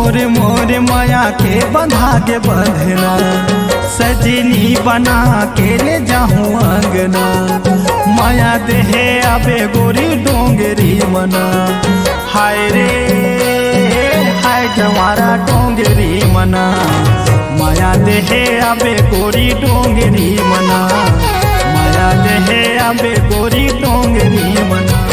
मोर मोर माया के बंधा के बंधना, सजनी बना के ले जाऊं अंगना। माया देहे अबे गोरी डोंगरी मना, हाय रे हाय जवारा डोंगरी मना। माया देहे अबे गोरी डोंगरी मना, माया देहे अबे गोरी डोंगरी मना।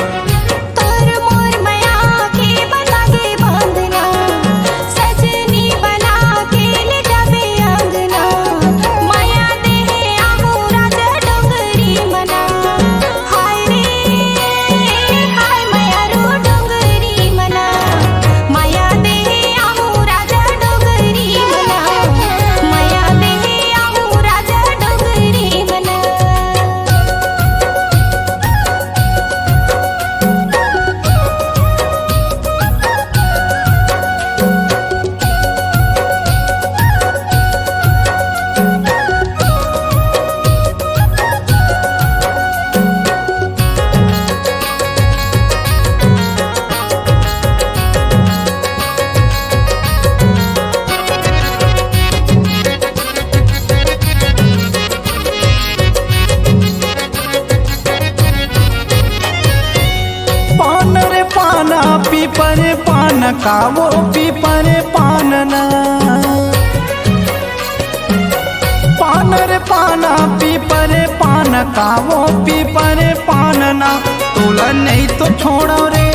पीपर पान का वो पीपर पानना, पान रे पाना पीपर पान का वो पीपर पानना। तोला नहीं तो छोड़ो रे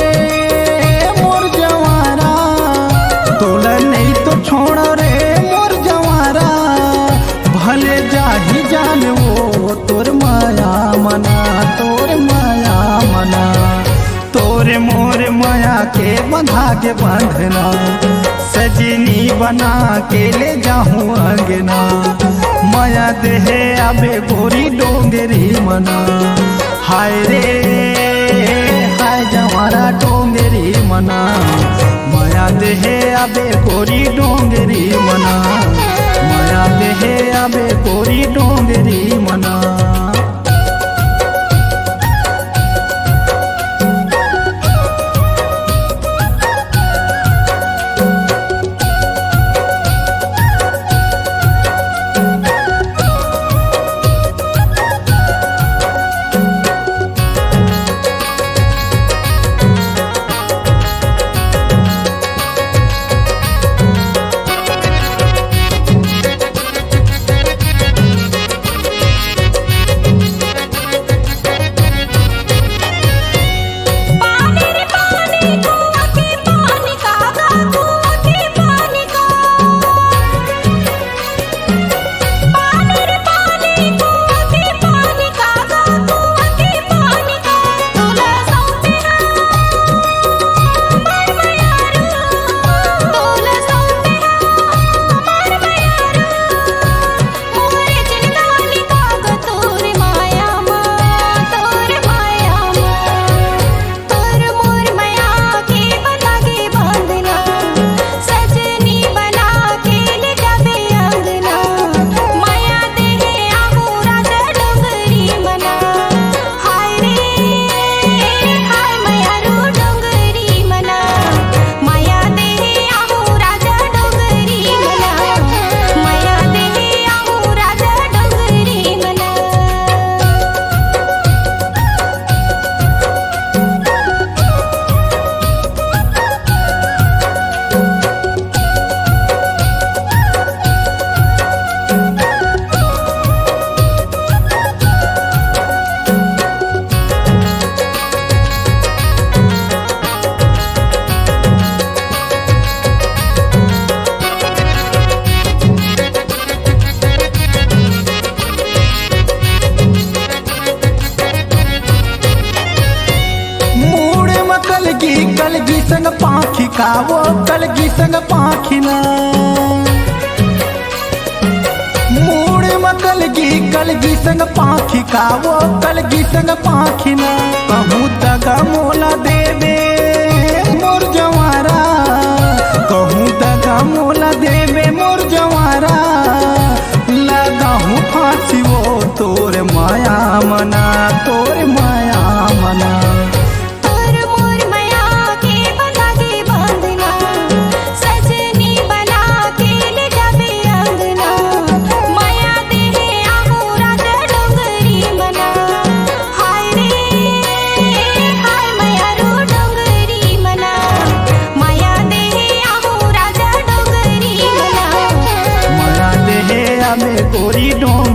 मोर जवारा, तोला नहीं तो छोड़ो रे मोर जवारा। भले जाही जान वो तोर माया मना, तोर माया मना। तोरे मोर माया के बंधा के बंधना, सजनी बना के ले जाऊं अंगना। माया देहे अबे गोरी डोंगरी मना, हाय रे हाय जवारा डोंगरी मना। माया देहे अबे गोरी डोंगरी मना, माया देहे अबे गोरी डोंगरी मना। कलगी संग पाखी का वो कलगी संग पाखिना। मूड में कलगी संग पाखी का वो कलगी संग पाखिना। कहूँ तक मोला दे दे मोर जवारा, कहूँ तक मोला दे दे मोर जवारा। लगाऊँ फांसी वो तोर माया मना, तोर माया मना। तोर मोर माया के बंधा के बांधना, सजनी गोरी डोर